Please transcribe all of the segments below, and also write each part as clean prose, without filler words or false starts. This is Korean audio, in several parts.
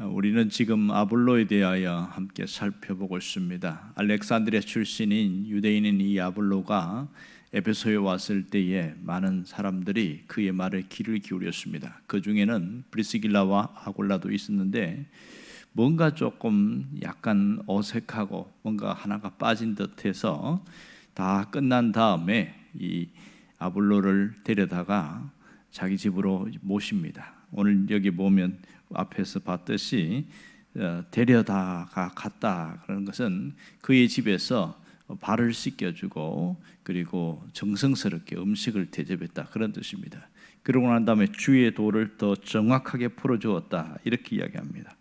우리는 지금 아볼로에 대하여 함께 살펴보고 있습니다. 알렉산드리아 출신인 유대인인 이 아볼로가 에베소에 왔을 때에 많은 사람들이 그의 말에 귀를 기울였습니다. 그 중에는 브리스길라와 아굴라도 있었는데 뭔가 조금 약간 어색하고 뭔가 하나가 빠진 듯해서 다 끝난 다음에 이 아볼로를 데려다가 자기 집으로 모십니다. 오늘 여기 보면 앞에서 봤듯이 데려다가 갔다 그런 것은 그의 집에서 발을 씻겨주고 그리고 정성스럽게 음식을 대접했다 그런 뜻입니다. 그러고 난 다음에 주의 도를 더 정확하게 풀어주었다 이렇게 이야기합니다.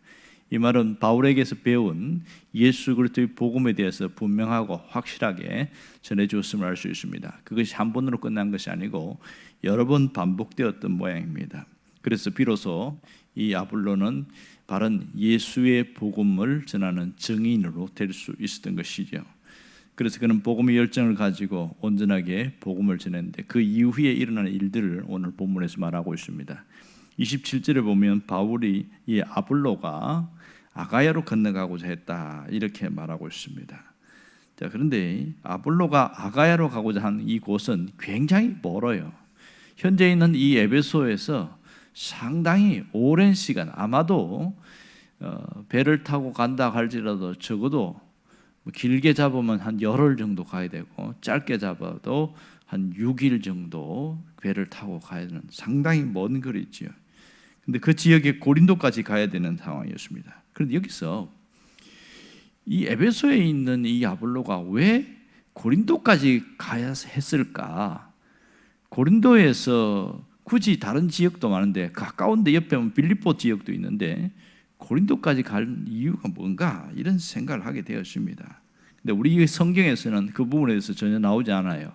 이 말은 바울에게서 배운 예수 그리스도의 복음에 대해서 분명하고 확실하게 전해주었음을 알 수 있습니다. 그것이 한 번으로 끝난 것이 아니고 여러 번 반복되었던 모양입니다. 그래서 비로소 이 아볼로는 바른 예수의 복음을 전하는 증인으로 될 수 있었던 것이죠. 그래서 그는 복음의 열정을 가지고 온전하게 복음을 전했는데 그 이후에 일어나는 일들을 오늘 본문에서 말하고 있습니다. 27절에 보면 바울이 이 아볼로가 아가야로 건너가고자 했다 이렇게 말하고 있습니다. 자, 그런데 아볼로가 아가야로 가고자 한 이곳은 굉장히 멀어요. 현재 있는 이 에베소에서 상당히 오랜 시간, 아마도 배를 타고 간다 할지라도 적어도 길게 잡으면 한 열흘 정도 가야 되고 짧게 잡아도 한 6일 정도 배를 타고 가야 되는 상당히 먼 거리지요. 근데 그 지역에 고린도까지 가야 되는 상황이었습니다. 그런데 여기서 이 에베소에 있는 이 아볼로가 왜 고린도까지 가야 했을까? 고린도에서 굳이 다른 지역도 많은데 가까운 데 옆에 보면 빌립보 지역도 있는데 고린도까지 갈 이유가 뭔가 이런 생각을 하게 되었습니다. 근데 우리 성경에서는 그 부분에 대해서 전혀 나오지 않아요.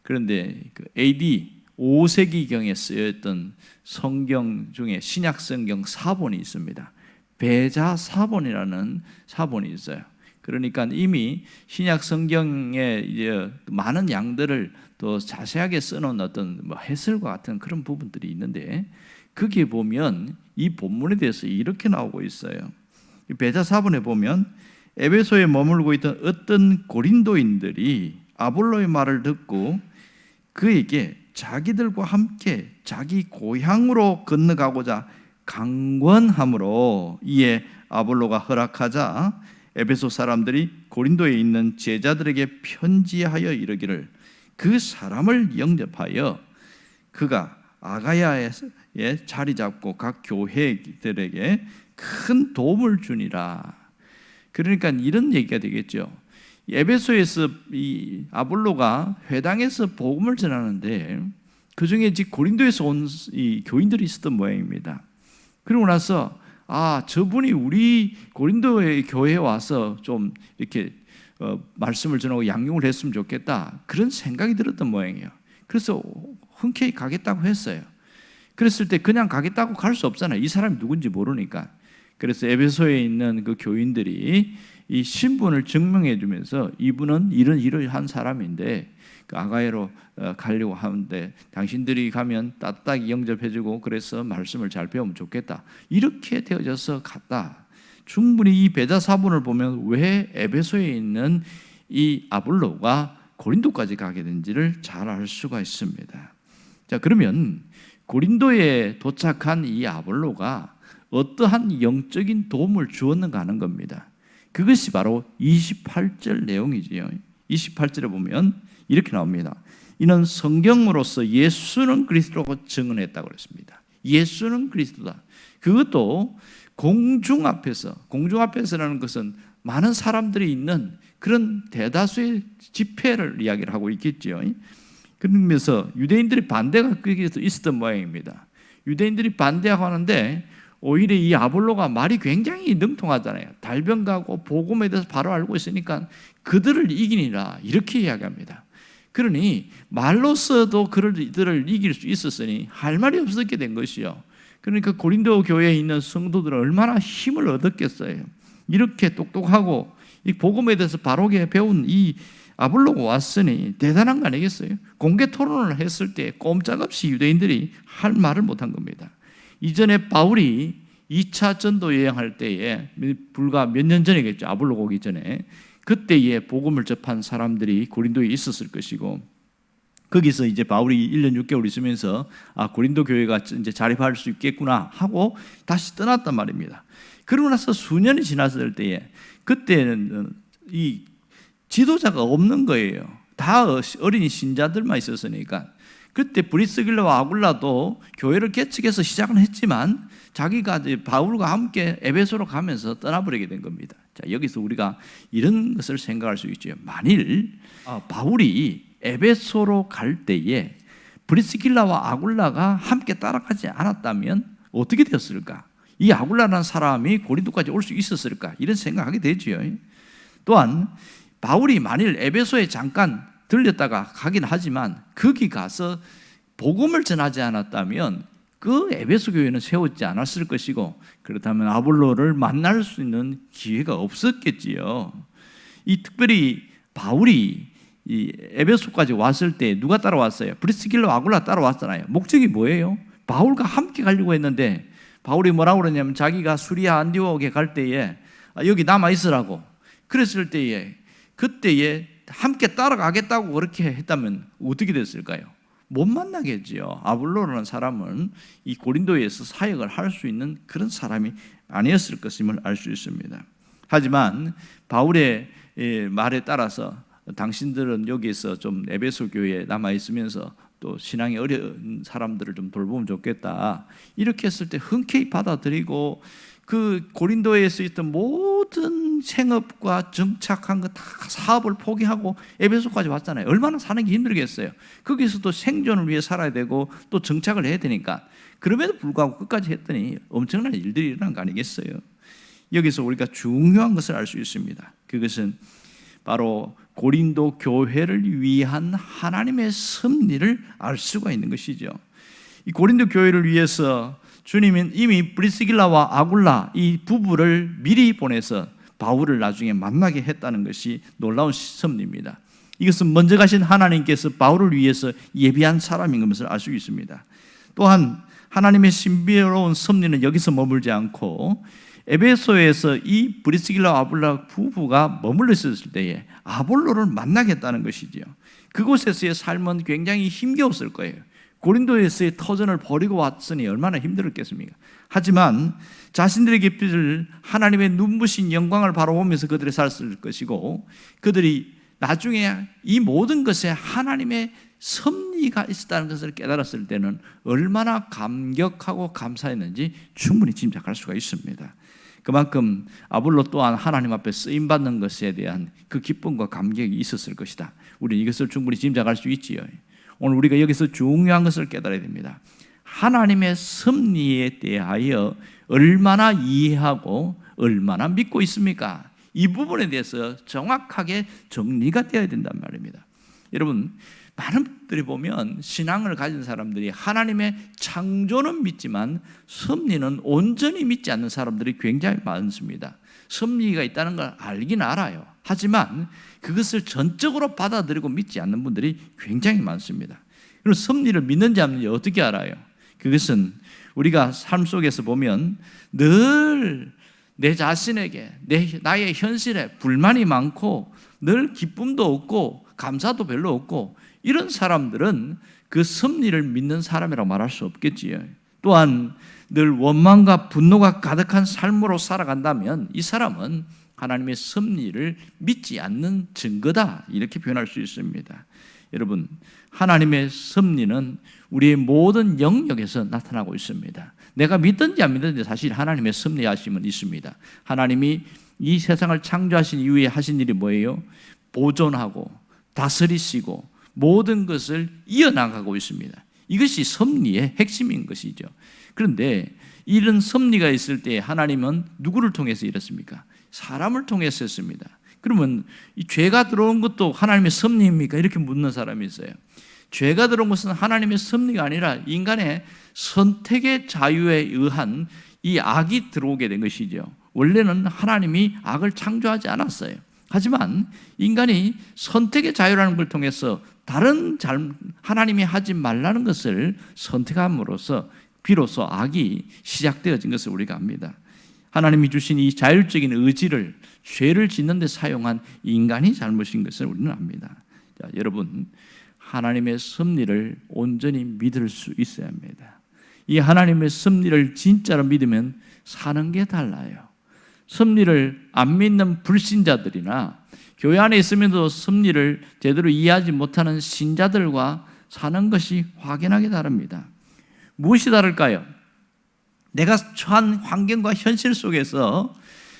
그런데 그 AD 5세기경에 쓰였던 성경 중에 신약 성경 사본이 있습니다. 베자 사본이라는 사본이 있어요. 그러니까 이미 신약 성경에 이제 많은 양들을 더 자세하게 써놓은 어떤 해설과 같은 그런 부분들이 있는데 거기에 보면 이 본문에 대해서 이렇게 나오고 있어요. 베자 사본에 보면 에베소에 머물고 있던 어떤 고린도인들이 아볼로의 말을 듣고 그에게 자기들과 함께 자기 고향으로 건너가고자 강권함으로 이에 아볼로가 허락하자 에베소 사람들이 고린도에 있는 제자들에게 편지하여 이르기를 그 사람을 영접하여 그가 아가야에 자리 잡고 각 교회들에게 큰 도움을 주니라. 그러니까 이런 얘기가 되겠죠. 에베소에서 이 아볼로가 회당에서 복음을 전하는데 그 중에 고린도에서 온 이 교인들이 있었던 모양입니다. 그러고 나서 저분이 우리 고린도의 교회에 와서 좀 이렇게 말씀을 전하고 양육을 했으면 좋겠다 그런 생각이 들었던 모양이에요. 그래서 흔쾌히 가겠다고 했어요. 그랬을 때 그냥 가겠다고 갈 수 없잖아요. 이 사람이 누군지 모르니까. 그래서 에베소에 있는 그 교인들이 이 신분을 증명해 주면서 이분은 이러한 사람인데 그 아가야로 가려고 하는데 당신들이 가면 따뜻하게 영접해주고 그래서 말씀을 잘 배우면 좋겠다 이렇게 되어져서 갔다. 충분히 이 베자 사본을 보면 왜 에베소에 있는 이 아볼로가 고린도까지 가게 된지를 잘 알 수가 있습니다. 자, 그러면 고린도에 도착한 이 아볼로가 어떠한 영적인 도움을 주었는가 하는 겁니다. 그것이 바로 28절 내용이지요. 28절에 보면 이렇게 나옵니다. 이는 성경으로서 예수는 그리스도라고 증언했다고 그랬습니다. 예수는 그리스도다. 그것도 공중 앞에서라는 것은 많은 사람들이 있는 그런 대다수의 집회를 이야기를 하고 있겠죠. 그러면서 유대인들이 반대가 거기에서 있었던 모양입니다. 유대인들이 반대하고 하는데 오히려 이 아볼로가 말이 굉장히 능통하잖아요. 달변가고 복음에 대해서 바로 알고 있으니까 그들을 이기니라 이렇게 이야기합니다. 그러니 말로서도 그들을 이길 수 있었으니 할 말이 없었게 된 것이요. 그러니까 고린도 교회에 있는 성도들은 얼마나 힘을 얻었겠어요. 이렇게 똑똑하고 이 복음에 대해서 바로게 배운 이 아볼로가 왔으니 대단한 거 아니겠어요? 공개 토론을 했을 때 꼼짝없이 유대인들이 할 말을 못한 겁니다. 이전에 바울이 2차 전도 여행할 때에 불과 몇 년 전이겠죠. 아볼로가 오기 전에. 그때에 복음을 접한 사람들이 고린도에 있었을 것이고, 거기서 이제 바울이 1년 6개월 있으면서 고린도 교회가 이제 자립할 수 있겠구나 하고 다시 떠났단 말입니다. 그러고 나서 수년이 지났을 때에, 그때는 이 지도자가 없는 거예요. 다 어린이 신자들만 있었으니까. 그때 브리스길라와 아굴라도 교회를 개척해서 시작은 했지만 자기가 이제 바울과 함께 에베소로 가면서 떠나버리게 된 겁니다. 자, 여기서 우리가 이런 것을 생각할 수 있죠. 만일 바울이 에베소로 갈 때에 브리스길라와 아굴라가 함께 따라가지 않았다면 어떻게 되었을까? 이 아굴라라는 사람이 고린도까지 올 수 있었을까? 이런 생각하게 되죠. 또한 바울이 만일 에베소에 잠깐 들렸다가 가긴 하지만 거기 가서 복음을 전하지 않았다면 그 에베소 교회는 세웠지 않았을 것이고, 그렇다면 아볼로를 만날 수 있는 기회가 없었겠지요. 이 특별히 바울이 이 에베소까지 왔을 때 누가 따라왔어요? 브리스길라 아굴라 따라왔잖아요. 목적이 뭐예요? 바울과 함께 가려고 했는데 바울이 뭐라고 그러냐면 자기가 수리아 안디옥에 갈 때에 여기 남아 있으라고 그랬을 때에, 그때에 함께 따라가겠다고 그렇게 했다면 어떻게 됐을까요? 못 만나겠지요. 아볼로라는 사람은 이 고린도에서 사역을 할 수 있는 그런 사람이 아니었을 것임을 알 수 있습니다. 하지만 바울의 말에 따라서 당신들은 여기에서 좀 에베소 교회에 남아 있으면서 또 신앙이 어려운 사람들을 좀 돌보면 좋겠다, 이렇게 했을 때 흔쾌히 받아들이고 그 고린도에서 있던 모든 생업과 정착한 거 다 사업을 포기하고 에베소까지 왔잖아요. 얼마나 사는 게 힘들겠어요. 거기서도 생존을 위해 살아야 되고 또 정착을 해야 되니까. 그럼에도 불구하고 끝까지 했더니 엄청난 일들이 일어난 거 아니겠어요? 여기서 우리가 중요한 것을 알 수 있습니다. 그것은 바로 고린도 교회를 위한 하나님의 섭리를 알 수가 있는 것이죠. 이 고린도 교회를 위해서 주님은 이미 브리스길라와 아굴라 이 부부를 미리 보내서 바울을 나중에 만나게 했다는 것이 놀라운 섭리입니다. 이것은 먼저 가신 하나님께서 바울을 위해서 예비한 사람인 것을 알 수 있습니다. 또한 하나님의 신비로운 섭리는 여기서 머물지 않고 에베소에서 이 브리스길라와 아굴라 부부가 머물러 있었을 때에 아볼로를 만나겠다는 것이지요. 그곳에서의 삶은 굉장히 힘겨웠을 거예요. 고린도에서의 터전을 버리고 왔으니 얼마나 힘들었겠습니까? 하지만 자신들에게 빚을 하나님의 눈부신 영광을 바라보면서 그들이 살았을 것이고, 그들이 나중에 이 모든 것에 하나님의 섭리가 있었다는 것을 깨달았을 때는 얼마나 감격하고 감사했는지 충분히 짐작할 수가 있습니다. 그만큼 아볼로 또한 하나님 앞에 쓰임받는 것에 대한 그 기쁨과 감격이 있었을 것이다. 우리는 이것을 충분히 짐작할 수 있지요. 오늘 우리가 여기서 중요한 것을 깨달아야 됩니다. 하나님의 섭리에 대하여 얼마나 이해하고 얼마나 믿고 있습니까? 이 부분에 대해서 정확하게 정리가 되어야 된단 말입니다. 여러분, 많은 분들이 보면 신앙을 가진 사람들이 하나님의 창조는 믿지만 섭리는 온전히 믿지 않는 사람들이 굉장히 많습니다. 섭리가 있다는 걸 알긴 알아요. 하지만 그것을 전적으로 받아들이고 믿지 않는 분들이 굉장히 많습니다. 그럼 섭리를 믿는지 안 믿는지 어떻게 알아요? 그것은 우리가 삶 속에서 보면 늘 내 자신에게 나의 현실에 불만이 많고 늘 기쁨도 없고 감사도 별로 없고 이런 사람들은 그 섭리를 믿는 사람이라고 말할 수 없겠지요. 또한 늘 원망과 분노가 가득한 삶으로 살아간다면 이 사람은 하나님의 섭리를 믿지 않는 증거다, 이렇게 표현할 수 있습니다. 여러분, 하나님의 섭리는 우리의 모든 영역에서 나타나고 있습니다. 내가 믿든지 안 믿든지 사실 하나님의 섭리하심은 있습니다. 하나님이 이 세상을 창조하신 이후에 하신 일이 뭐예요? 보존하고 다스리시고 모든 것을 이어나가고 있습니다. 이것이 섭리의 핵심인 것이죠. 그런데 이런 섭리가 있을 때 하나님은 누구를 통해서 이랬습니까? 사람을 통해서 했습니다. 그러면 이 죄가 들어온 것도 하나님의 섭리입니까? 이렇게 묻는 사람이 있어요. 죄가 들어온 것은 하나님의 섭리가 아니라 인간의 선택의 자유에 의한 이 악이 들어오게 된 것이죠. 원래는 하나님이 악을 창조하지 않았어요. 하지만 인간이 선택의 자유라는 걸 통해서 다른 하나님이 하지 말라는 것을 선택함으로써 비로소 악이 시작되어진 것을 우리가 압니다. 하나님이 주신 이 자율적인 의지를 죄를 짓는 데 사용한 인간이 잘못인 것을 우리는 압니다. 자, 여러분, 하나님의 섭리를 온전히 믿을 수 있어야 합니다. 이 하나님의 섭리를 진짜로 믿으면 사는 게 달라요. 섭리를 안 믿는 불신자들이나 교회 안에 있으면서 섭리를 제대로 이해하지 못하는 신자들과 사는 것이 확연하게 다릅니다. 무엇이 다를까요? 내가 처한 환경과 현실 속에서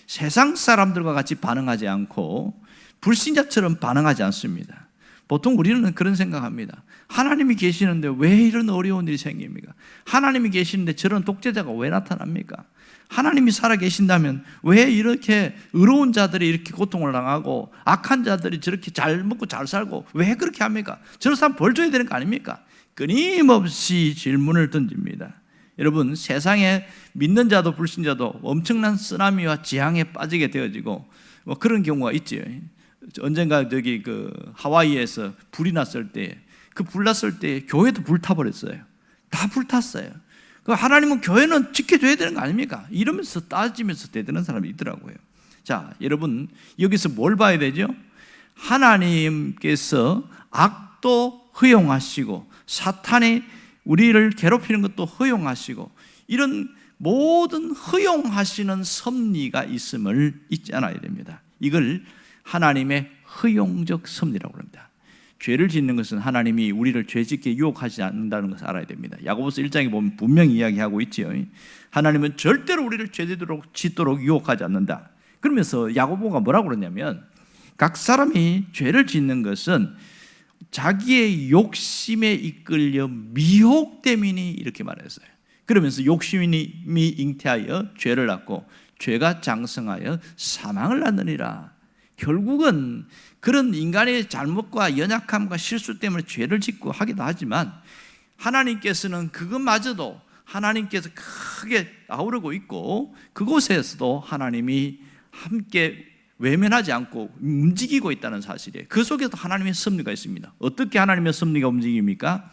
세상 사람들과 같이 반응하지 않고 불신자처럼 반응하지 않습니다. 보통 우리는 그런 생각합니다. 하나님이 계시는데 왜 이런 어려운 일이 생깁니까? 하나님이 계시는데 저런 독재자가 왜 나타납니까? 하나님이 살아 계신다면 왜 이렇게 의로운 자들이 이렇게 고통을 당하고 악한 자들이 저렇게 잘 먹고 잘 살고 왜 그렇게 합니까? 저런 사람 벌 줘야 되는 거 아닙니까? 끊임없이 질문을 던집니다. 여러분, 세상에 믿는 자도 불신자도 엄청난 쓰나미와 지항에 빠지게 되어지고 그런 경우가 있죠. 언젠가 하와이에서 불이 났을 때, 그 불 났을 때 교회도 불타버렸어요. 다 불탔어요. 하나님은 교회는 지켜줘야 되는 거 아닙니까? 이러면서 따지면서 대드는 사람이 있더라고요. 자, 여러분, 여기서 뭘 봐야 되죠? 하나님께서 악도 허용하시고 사탄이 우리를 괴롭히는 것도 허용하시고 이런 모든 허용하시는 섭리가 있음을 잊지 않아야 됩니다. 이걸 하나님의 허용적 섭리라고 합니다. 죄를 짓는 것은 하나님이 우리를 죄짓게 유혹하지 않는다는 것을 알아야 됩니다. 야고보서 1장에 보면 분명히 이야기하고 있지요. 하나님은 절대로 우리를 죄 짓도록 유혹하지 않는다. 그러면서 야고보가 뭐라고 그러냐면 각 사람이 죄를 짓는 것은 자기의 욕심에 이끌려 미혹됨이니 이렇게 말했어요. 그러면서 욕심이 잉태하여 죄를 낳고 죄가 장성하여 사망을 낳느니라. 결국은 그런 인간의 잘못과 연약함과 실수 때문에 죄를 짓고 하기도 하지만 하나님께서는 그것마저도 하나님께서 크게 아우르고 있고 그곳에서도 하나님이 함께 외면하지 않고 움직이고 있다는 사실이에요. 그 속에도 하나님의 섭리가 있습니다. 어떻게 하나님의 섭리가 움직입니까?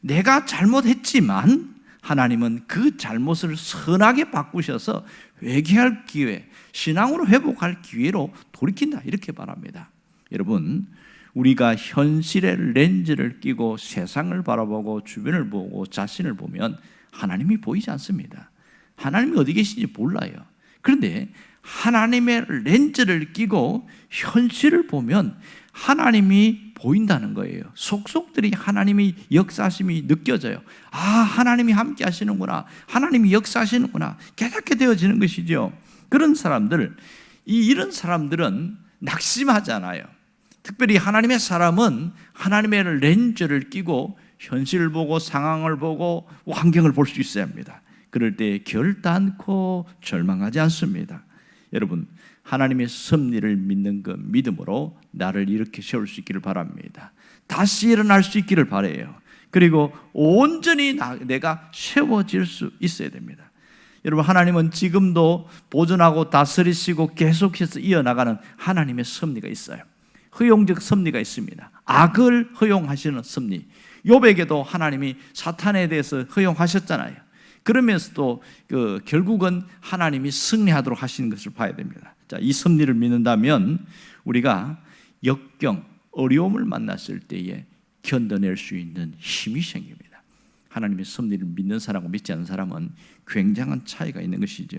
내가 잘못했지만 하나님은 그 잘못을 선하게 바꾸셔서 회개할 기회, 신앙으로 회복할 기회로 돌이킨다 이렇게 말합니다. 여러분, 우리가 현실의 렌즈를 끼고 세상을 바라보고 주변을 보고 자신을 보면 하나님이 보이지 않습니다. 하나님이 어디 계신지 몰라요. 그런데 하나님의 렌즈를 끼고 현실을 보면 하나님이 보인다는 거예요. 속속들이 하나님이 역사하심이 느껴져요. 아, 하나님이 함께 하시는구나, 하나님이 역사하시는구나 깨닫게 되어지는 것이죠. 그런 사람들, 이런 사람들은 낙심하잖아요. 특별히 하나님의 사람은 하나님의 렌즈를 끼고 현실을 보고 상황을 보고 환경을 볼 수 있어야 합니다. 그럴 때 결단코 절망하지 않습니다. 여러분, 하나님의 섭리를 믿는 그 믿음으로 나를 이렇게 세울 수 있기를 바랍니다. 다시 일어날 수 있기를 바라요. 그리고 온전히 내가 세워질 수 있어야 됩니다. 여러분, 하나님은 지금도 보존하고 다스리시고 계속해서 이어나가는 하나님의 섭리가 있어요. 허용적 섭리가 있습니다. 악을 허용하시는 섭리. 욥에게도 하나님이 사탄에 대해서 허용하셨잖아요. 그러면서도 결국은 하나님이 승리하도록 하시는 것을 봐야 됩니다. 자, 이 섭리를 믿는다면 우리가 역경, 어려움을 만났을 때에 견뎌낼 수 있는 힘이 생깁니다. 하나님의 섭리를 믿는 사람과 믿지 않는 사람은 굉장한 차이가 있는 것이죠.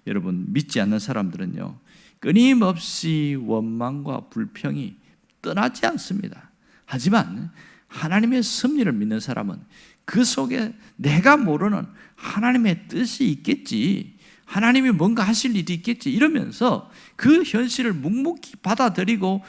여러분, 믿지 않는 사람들은요, 끊임없이 원망과 불평이 떠나지 않습니다. 하지만 하나님의 섭리를 믿는 사람은 그 속에 내가 모르는 하나님의 뜻이 있겠지, 하나님이 뭔가 하실 일이 있겠지 이러면서 그 현실을 묵묵히 받아들이고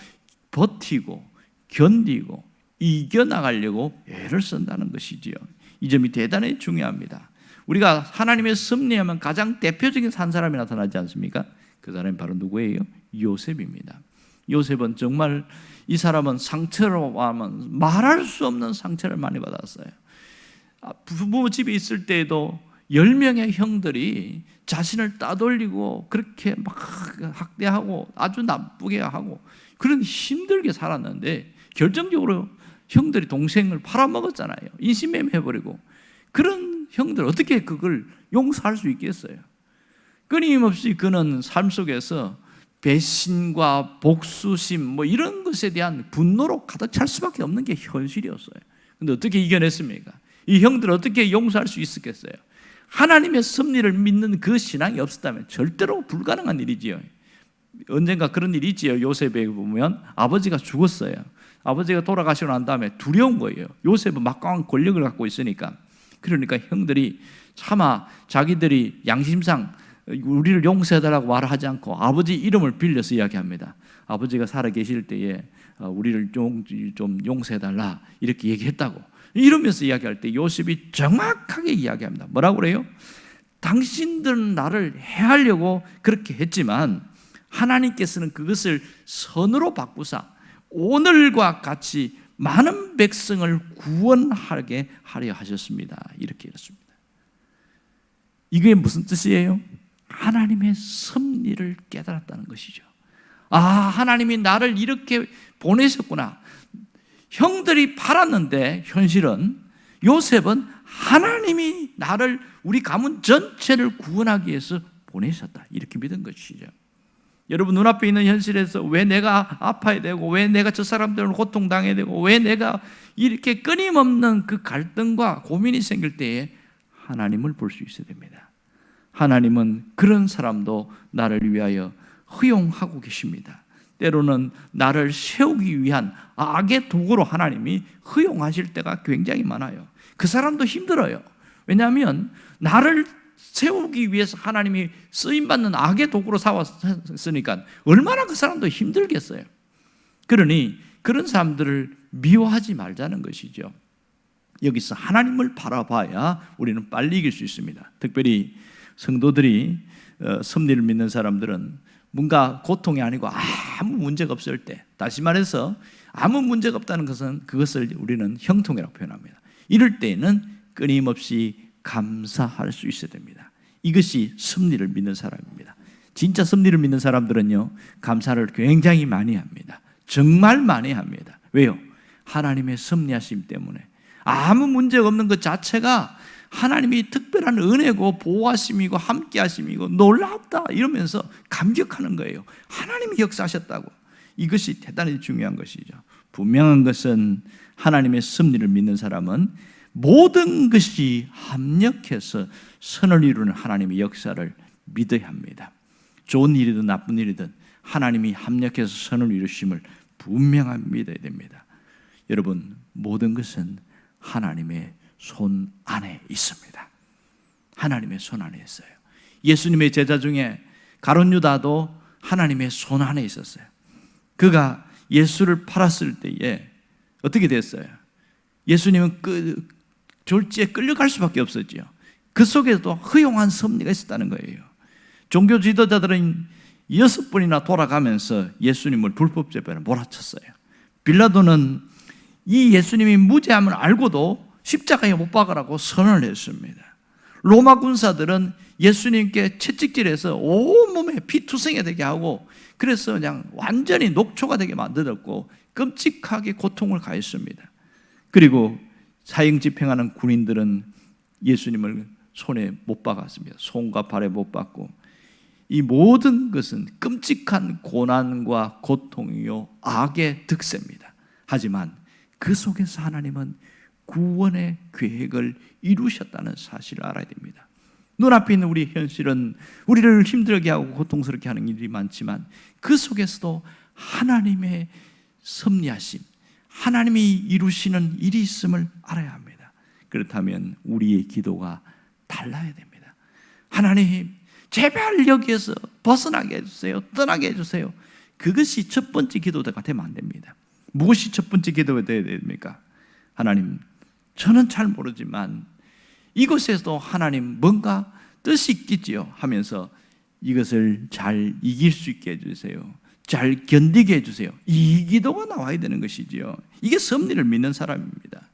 버티고 견디고 이겨나가려고 애를 쓴다는 것이지요. 이 점이 대단히 중요합니다. 우리가 하나님의 섭리하면 가장 대표적인 한 사람이 나타나지 않습니까? 그 사람이 바로 누구예요? 요셉입니다. 요셉은 정말, 이 사람은 상처로 하면 말할 수 없는 상처를 많이 받았어요. 부모 집에 있을 때에도 10명의 형들이 자신을 따돌리고 그렇게 막 학대하고 아주 나쁘게 하고 그런 힘들게 살았는데 결정적으로 형들이 동생을 팔아먹었잖아요. 인신매매해버리고. 그런 형들 어떻게 그걸 용서할 수 있겠어요? 끊임없이 그는 삶 속에서 배신과 복수심 뭐 이런 것에 대한 분노로 가득 찰 수밖에 없는 게 현실이었어요. 근데 어떻게 이겨냈습니까? 이 형들 어떻게 용서할 수 있었겠어요? 하나님의 섭리를 믿는 그 신앙이 없었다면 절대로 불가능한 일이지요. 언젠가 그런 일이 있지요. 요셉에 보면 아버지가 죽었어요. 아버지가 돌아가시고 난 다음에 두려운 거예요. 요셉은 막강한 권력을 갖고 있으니까. 그러니까 형들이 차마 자기들이 양심상 우리를 용서해달라고 말을 하지 않고 아버지 이름을 빌려서 이야기합니다. 아버지가 살아계실 때에 우리를 좀 용서해달라 이렇게 얘기했다고 이러면서 이야기할 때 요셉이 정확하게 이야기합니다. 뭐라고 그래요? 당신들은 나를 해하려고 그렇게 했지만 하나님께서는 그것을 선으로 바꾸사 오늘과 같이 많은 백성을 구원하게 하려 하셨습니다. 이렇게 이렇습니다. 이게 무슨 뜻이에요? 하나님의 섭리를 깨달았다는 것이죠. 아, 하나님이 나를 이렇게 보내셨구나. 형들이 팔았는데 현실은 요셉은 하나님이 나를 우리 가문 전체를 구원하기 위해서 보내셨다. 이렇게 믿은 것이죠. 여러분 눈앞에 있는 현실에서 왜 내가 아파야 되고 왜 내가 저 사람들을 고통당해야 되고 왜 내가 이렇게 끊임없는 그 갈등과 고민이 생길 때에 하나님을 볼 수 있어야 됩니다. 하나님은 그런 사람도 나를 위하여 허용하고 계십니다. 때로는 나를 세우기 위한 악의 도구로 하나님이 허용하실 때가 굉장히 많아요. 그 사람도 힘들어요. 왜냐하면 나를 세우기 위해서 하나님이 쓰임받는 악의 도구로 삼았으니까 얼마나 그 사람도 힘들겠어요. 그러니 그런 사람들을 미워하지 말자는 것이죠. 여기서 하나님을 바라봐야 우리는 빨리 이길 수 있습니다. 특별히 성도들이 섭리를 믿는 사람들은 뭔가 고통이 아니고 아무 문제가 없을 때, 다시 말해서 아무 문제가 없다는 것은 그것을 우리는 형통이라고 표현합니다. 이럴 때에는 끊임없이 감사할 수 있어야 됩니다. 이것이 섭리를 믿는 사람입니다. 진짜 섭리를 믿는 사람들은요, 감사를 굉장히 많이 합니다. 정말 많이 합니다. 왜요? 하나님의 섭리하심 때문에. 아무 문제가 없는 것 자체가 하나님이 특별한 은혜고 보호하심이고 함께하심이고 놀랍다 이러면서 감격하는 거예요. 하나님이 역사하셨다고. 이것이 대단히 중요한 것이죠. 분명한 것은 하나님의 섭리를 믿는 사람은 모든 것이 합력해서 선을 이루는 하나님의 역사를 믿어야 합니다. 좋은 일이든 나쁜 일이든 하나님이 합력해서 선을 이루심을 분명하게 믿어야 됩니다. 여러분, 모든 것은 하나님의 손 안에 있습니다. 하나님의 손 안에 있어요. 예수님의 제자 중에 가룟 유다도 하나님의 손 안에 있었어요. 그가 예수를 팔았을 때에 어떻게 됐어요? 예수님은 졸지에 끌려갈 수밖에 없었죠. 그 속에도 허용한 섭리가 있었다는 거예요. 종교 지도자들은 6번이나 돌아가면서 예수님을 불법 재판에 몰아쳤어요. 빌라도는 이 예수님이 무죄함을 알고도 십자가에 못 박으라고 선언을 했습니다. 로마 군사들은 예수님께 채찍질해서 온몸에 피투성이 되게 하고 그래서 그냥 완전히 녹초가 되게 만들었고 끔찍하게 고통을 가했습니다. 그리고 사형 집행하는 군인들은 예수님을 손에 못 박았습니다. 손과 발에 못 박고 이 모든 것은 끔찍한 고난과 고통이요 악의 득세입니다. 하지만 그 속에서 하나님은 구원의 계획을 이루셨다는 사실을 알아야 됩니다. 눈앞에 있는 우리 현실은 우리를 힘들게 하고 고통스럽게 하는 일이 많지만 그 속에서도 하나님의 섭리하심, 하나님이 이루시는 일이 있음을 알아야 합니다. 그렇다면 우리의 기도가 달라야 됩니다. 하나님, 제발 여기에서 벗어나게 해주세요. 떠나게 해주세요. 그것이 첫 번째 기도가 되면 안 됩니다. 무엇이 첫 번째 기도가 되어야 됩니까? 하나님, 저는 잘 모르지만 이곳에서도 하나님 뭔가 뜻이 있겠지요 하면서 이것을 잘 이길 수 있게 해주세요. 잘 견디게 해주세요. 이 기도가 나와야 되는 것이지요. 이게 섭리를 믿는 사람입니다.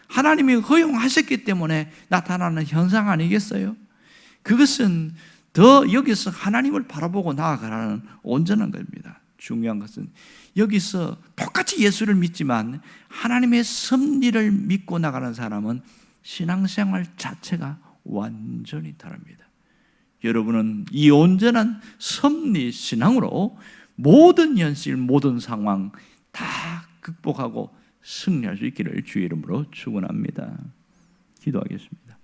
하나님이 허용하셨기 때문에 나타나는 현상 아니겠어요? 그것은 더 여기서 하나님을 바라보고 나아가라는 온전한 겁니다. 중요한 것은 여기서 똑같이 예수를 믿지만 하나님의 섭리를 믿고 나가는 사람은 신앙생활 자체가 완전히 다릅니다. 여러분은 이 온전한 섭리 신앙으로 모든 현실, 모든 상황 다 극복하고 승리할 수 있기를 주의 이름으로 축원합니다. 기도하겠습니다.